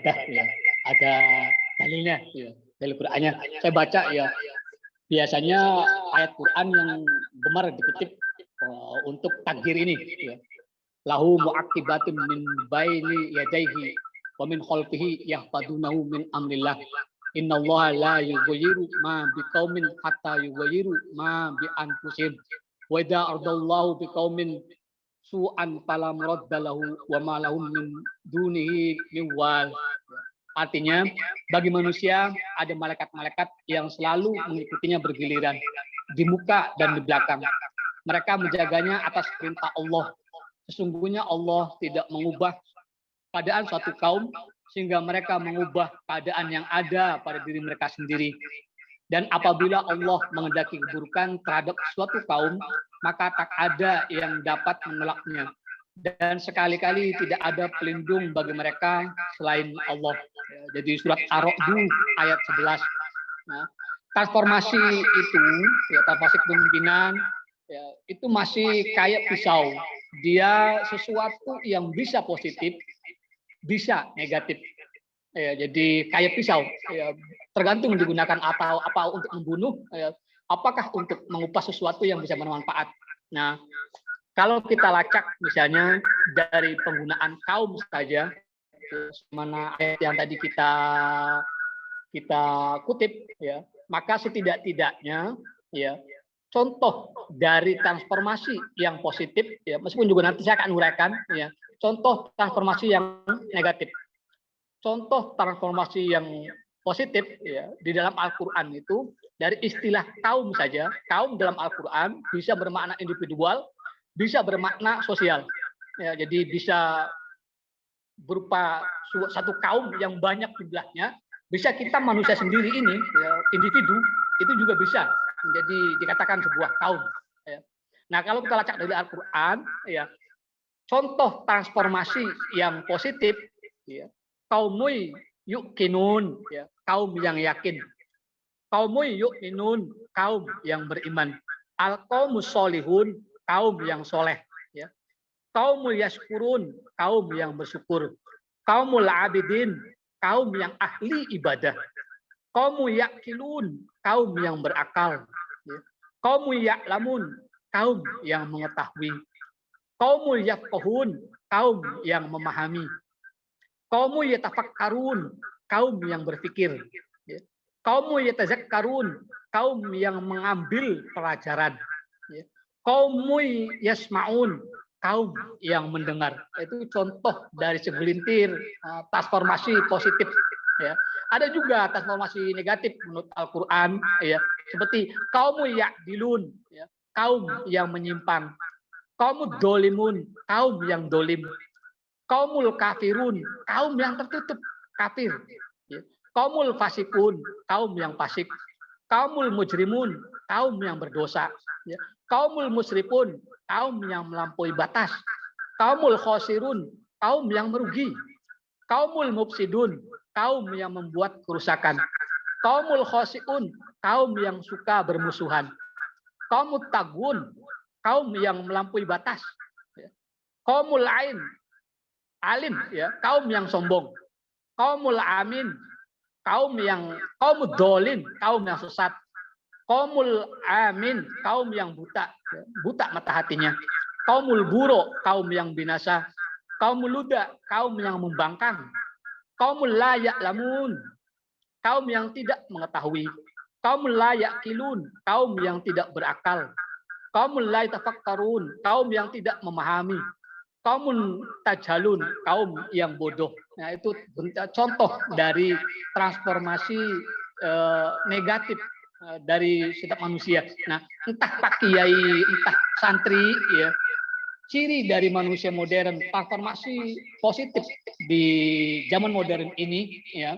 ibadah ya. Ada dalilnya ya, dalil Qur'annya. Saya baca ya, biasanya ayat Quran yang gemar dikutip untuk takdir ini ya. Lahu mu'aqibatun min baini yadayhi wa min khalfihi yahfadunahu min amrillah. Innallaha la yughayyiru ma biqaumin hatta yughayyiru ma bi anfusihim. Wa idza ardallahu biqaumin su'an fala muradda lahu wa ma lahum min dunihi min wal. Artinya, bagi manusia ada malaikat-malaikat yang selalu mengikutinya bergiliran di muka dan di belakang. Mereka menjaganya atas perintah Allah. Sesungguhnya Allah tidak mengubah keadaan suatu kaum sehingga mereka mengubah keadaan yang ada pada diri mereka sendiri. Dan apabila Allah menghendaki keburukan terhadap suatu kaum, maka tak ada yang dapat menolaknya. Dan sekali-kali tidak ada pelindung bagi mereka selain Allah. Jadi surat Ar-Ra'd ayat 11. Nah, transformasi itu, ya, transformasi kepemimpinan, ya, itu masih kayak pisau. Dia sesuatu yang bisa positif, bisa negatif. Ya, jadi kayak pisau. Ya, tergantung digunakan apa untuk membunuh, ya, apakah untuk mengupas sesuatu yang bisa bermanfaat. Nah, kalau kita lacak misalnya dari penggunaan kaum saja, mana ayat yang tadi kita kutip, ya, maka setidak-tidaknya ya contoh dari transformasi yang positif, ya, meskipun juga nanti saya akan uraikan, ya, contoh transformasi yang negatif. Contoh transformasi yang positif ya di dalam Al-Qur'an itu dari istilah kaum saja. Kaum dalam Al-Qur'an bisa bermakna individual, bisa bermakna sosial. Ya, jadi bisa berupa satu kaum yang banyak jumlahnya, bisa kita manusia sendiri ini ya, individu itu juga bisa menjadi dikatakan sebuah kaum. Ya. Nah, kalau kita lacak dari Al-Qur'an, ya, contoh transformasi yang positif, ya, kaumui yuqinun, ya, kaum yang yakin. Kaumui yuqinun, kaum yang beriman. Al-qaumus solihun, kaum yang soleh. Ya. Kaumul yaskurun, kaum yang bersyukur. Kaumul abidin, kaum yang ahli ibadah. Kaumul yakilun, kaum yang berakal. Ya. Kaumul yaklamun, kaum yang mengetahui. Kaumul yafqahun, kaum yang memahami. Kaumul yatafakkarun, kaum yang berpikir. Ya. Kaumul yatazakkarun, kaum yang mengambil pelajaran. Ya. Kaumul yasmaun, kaum yang mendengar. Itu contoh dari segelintir transformasi positif. Ya. Ada juga transformasi negatif menurut Al-Quran, ya, seperti kaum ya'dilun, ya, kaum yang menyimpang. Kaum dolimun, kaum yang dolim. Kaumul kafirun, kaum yang tertutup, kafir. Ya. Kaumul fasikun, kaum yang fasik. Kaumul mujrimun, kaum yang berdosa. Ya. Kaumul musrifun, kaum yang melampaui batas. Kaumul khosirun, kaum yang merugi. Kaumul mufsidun, kaum yang membuat kerusakan. Kaumul khosiun, kaum yang suka bermusuhan. Kaumul tagun, kaum yang melampaui batas. Kaumul alim, ya, kaum yang sombong. Kaumul amin, kaum dolin, kaum yang sesat. Kaumul amin, kaum yang buta, buta mata hatinya. Kaumul buro, kaum yang binasa. Kaumul luda, kaum yang membangkang. Kaumul la ya'lamun, kaum yang tidak mengetahui. Kaumul la ya'qilun, kaum yang tidak berakal. Kaumul la yatafakkarun, kaum yang tidak memahami. Kaum tajalun, kaum yang bodoh. Nah, itu contoh dari transformasi negatif dari setiap manusia. Nah, entah pak kiai, entah santri, ya, ciri dari manusia modern, transformasi positif di zaman modern ini, ya,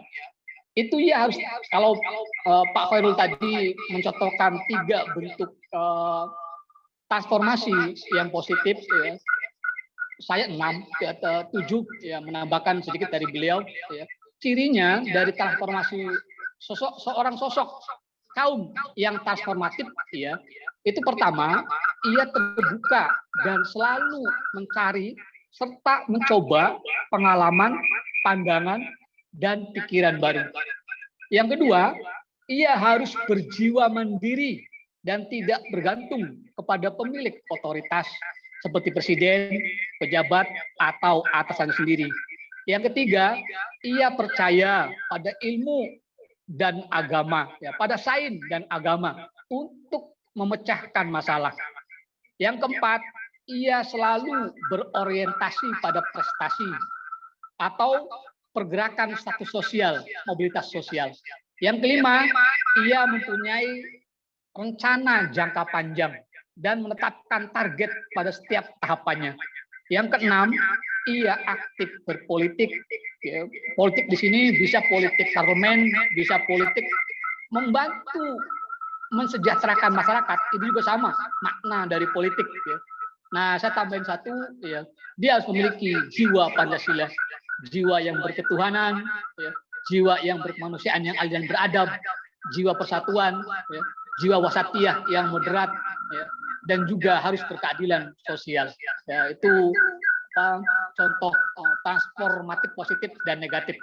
itu ya harus, kalau Pak Khairul tadi mencontohkan 3 bentuk transformasi yang positif, ya, saya 7 ya, menambahkan sedikit dari beliau, ya. Cirinya dari transformasi seorang sosok kaum yang transformatif, ya, itu pertama, ia terbuka dan selalu mencari serta mencoba pengalaman, pandangan, dan pikiran baru. Yang kedua, ia harus berjiwa mandiri dan tidak bergantung kepada pemilik otoritas seperti presiden, pejabat, atau atasannya sendiri. Yang ketiga, ia percaya pada ilmu dan agama, ya, pada sains dan agama untuk memecahkan masalah. Yang keempat, ia selalu berorientasi pada prestasi atau pergerakan status sosial, mobilitas sosial. Yang kelima, ia mempunyai rencana jangka panjang dan menetapkan target pada setiap tahapannya. Yang keenam, ia aktif berpolitik. Ya, politik di sini bisa politik parlemen, bisa politik membantu mensejahterakan masyarakat. Itu juga sama makna dari politik. Ya. Nah, saya tambahin satu, ya, dia harus memiliki jiwa Pancasila, jiwa yang berketuhanan, ya, jiwa yang berkemanusiaan yang adil dan beradab, jiwa persatuan, ya, jiwa wasatiyah yang moderat, ya, dan juga harus berkeadilan sosial. Ya, itu contoh transformatif positif dan negatif.